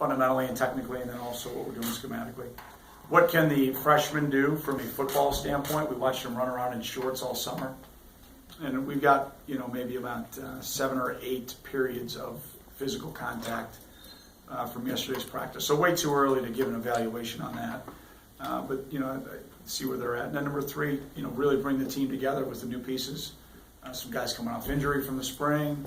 fundamentally and technically, and then also what we're doing schematically. What can the freshmen do from a football standpoint? We watched them run around in shorts all summer. And we've got, maybe about 7 or 8 periods of physical contact from yesterday's practice. So way too early to give an evaluation on that. But see where they're at. And then number 3, really bring the team together with the new pieces. Some guys coming off injury from the spring,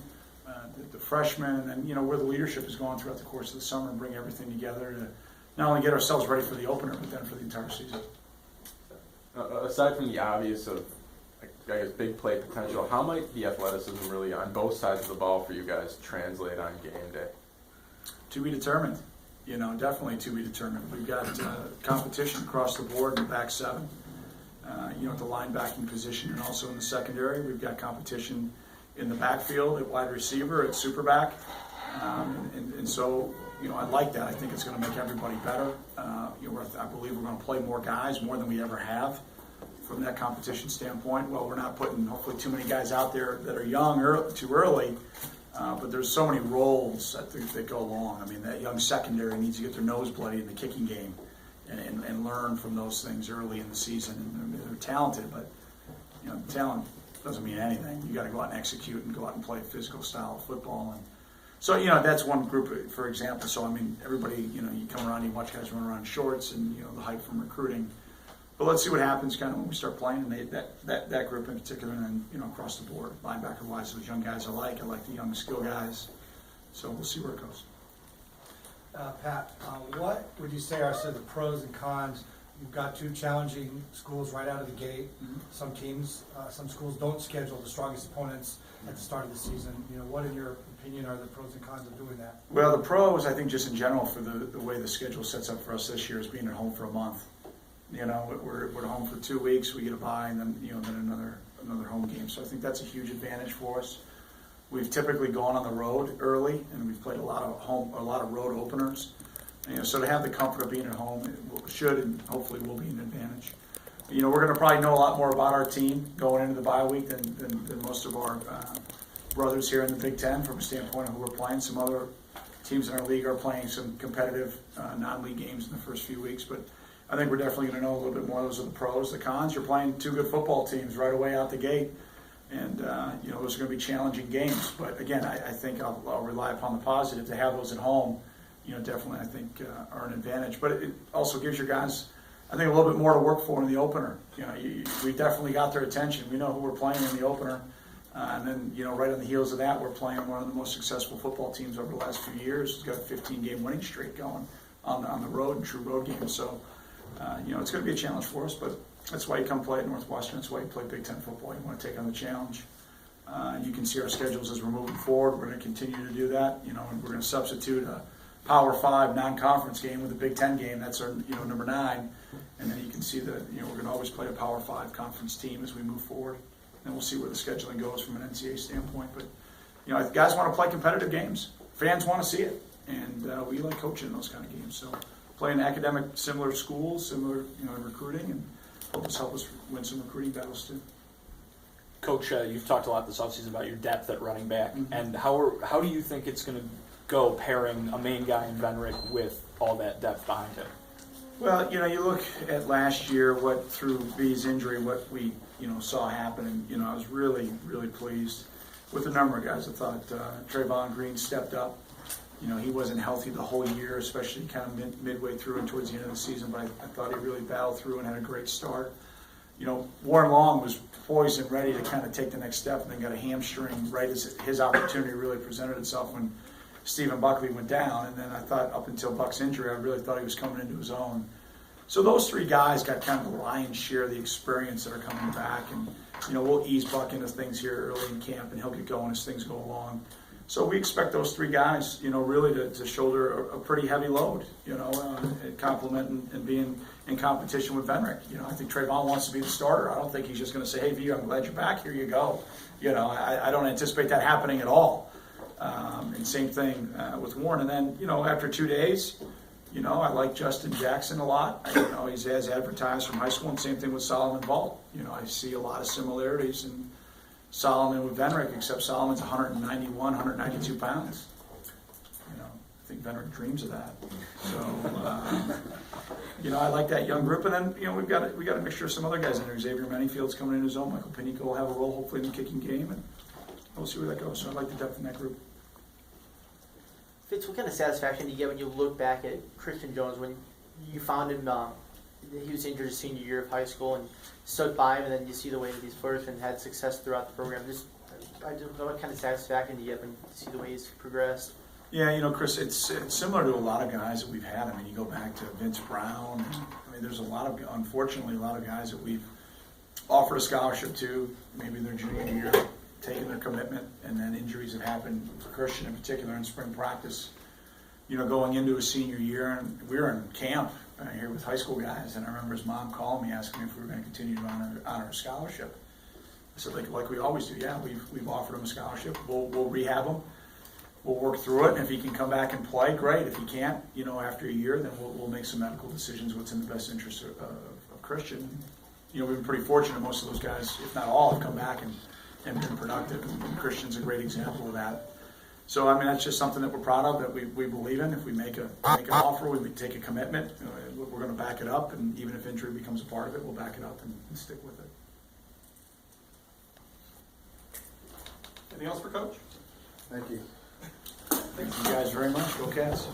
the freshmen, and where the leadership is going throughout the course of the summer, and bring everything together to not only get ourselves ready for the opener, but then for the entire season. Aside from the obvious of, I guess, big play potential, how might the athleticism really on both sides of the ball for you guys translate on game day? To be determined. Definitely to be determined. We've got competition across the board in the back 7. At the linebacking position and also in the secondary. We've got competition in the backfield at wide receiver, at superback. And so, I like that. I think it's going to make everybody better. I believe we're going to play more guys, more than we ever have from that competition standpoint. Well, we're not putting, hopefully, too many guys out there that are young too early. But there's so many roles that go along. I mean, that young secondary needs to get their nose bloody in the kicking game and learn from those things early in the season. And they're talented, but talent doesn't mean anything. You got to go out and execute and go out and play a physical style of football. And so that's one group, for example. So I mean, everybody, you come around, you watch guys run around in shorts, and the hype from recruiting. But let's see what happens kind of when we start playing, and that group in particular, and then across the board, linebacker-wise, those young guys I like the young skill guys. So we'll see where it goes. Pat, what would you say are some of the pros and cons? You've got 2 challenging schools right out of the gate. Mm-hmm. Some teams, some schools don't schedule the strongest opponents at the start of the season. What, in your opinion, are the pros and cons of doing that? Well, the pros, I think, just in general, for the way the schedule sets up for us this year, is being at home for a month. We're at home for 2 weeks. We get a bye, and then then another home game. So I think that's a huge advantage for us. We've typically gone on the road early, and we've played a lot of road openers. So to have the comfort of being at home, it should and hopefully will be an advantage. We're going to probably know a lot more about our team going into the bye week than most of our brothers here in the Big Ten from a standpoint of who we're playing. Some other teams in our league are playing some competitive non-league games in the first few weeks, but I think we're definitely going to know a little bit more. Those are the pros. The cons, you're playing 2 good football teams right away out the gate, and those are going to be challenging games. But again, I think I'll rely upon the positive. To have those at home, definitely I think are an advantage. But it also gives your guys, I think, a little bit more to work for in the opener. We definitely got their attention. We know who we're playing in the opener, and then right on the heels of that, we're playing one of the most successful football teams over the last few years. It's got a 15-game winning streak going on the road in true road games. So. It's going to be a challenge for us, but that's why you come play at Northwestern. That's why you play Big Ten football. You want to take on the challenge. You can see our schedules as we're moving forward. We're going to continue to do that, and we're going to substitute a Power 5 non-conference game with a Big Ten game. That's our, number 9. And then you can see that, we're going to always play a Power 5 conference team as we move forward. And we'll see where the scheduling goes from an NCAA standpoint. But, guys want to play competitive games. Fans want to see it. And we like coaching those kind of games. So playing academic, similar schools, similar, recruiting, and help us win some recruiting battles too. Coach, you've talked a lot this offseason about your depth at running back, mm-hmm. and how do you think it's going to go pairing a main guy in Venrick with all that depth behind him? Well, you look at last year, what through B's injury, what we saw happen, and I was really, really pleased with the number of guys. I thought Trayvon Green stepped up. He wasn't healthy the whole year, especially kind of midway through and towards the end of the season, but I thought he really battled through and had a great start. Warren Long was poised and ready to kind of take the next step, and then got a hamstring right as his opportunity really presented itself when Stephen Buckley went down. And then I thought up until Buck's injury, I really thought he was coming into his own. So those 3 guys got kind of the lion's share of the experience that are coming back, and we'll ease Buck into things here early in camp, and he'll get going as things go along. So we expect those 3 guys, really to shoulder a pretty heavy load, complementing and being in competition with Venrick. I think Trayvon wants to be the starter. I don't think he's just going to say, hey, V, I'm glad you're back. Here you go. I don't anticipate that happening at all. And same thing with Warren. And then, after 2 days, I like Justin Jackson a lot. He's as advertised from high school, and same thing with Solomon Ball. I see a lot of similarities in Solomon with Venrick, except Solomon's 191, 192 pounds. think Venrick dreams of that. So, you know, I like that young group, and then, you know, we got a mixture of some other guys in there. Xavier Manyfield's coming in his own. Michael Pinico will have a role, hopefully, in the kicking game, and we'll see where that goes. So I like the depth in that group. Fitz, what kind of satisfaction do you get when you look back at Christian Jones when you found him? He was injured his senior year of high school and stood by him, and then you see the way that he's flourished and had success throughout the program. I don't know what kind of satisfaction do you get when you see the way he's progressed? Yeah, you know, Chris, it's similar to a lot of guys that we've had. I mean, you go back to Vince Brown. I mean, there's unfortunately, a lot of guys that we've offered a scholarship to, maybe in their junior year, taken their commitment, and then injuries have happened for Christian in particular in spring practice. You know, going into his senior year, and we were in camp here with high school guys, and I remember his mom calling me asking me if we were going to continue to honor a scholarship. I said, like we always do. Yeah, we've offered him a scholarship. We'll rehab him. We'll work through it, and if he can come back and play, great. If he can't, you know, after a year, then we'll make some medical decisions. What's in the best interest of Christian? You know, we've been pretty fortunate. Most of those guys, if not all, have come back and been productive. And Christian's a great example of that. So, I mean, that's just something that we're proud of, that we believe in. If we make an offer, we take a commitment, we're going to back it up, and even if injury becomes a part of it, we'll back it up and stick with it. Anything else for Coach? Thank you. Thank you guys very much. Go Cats.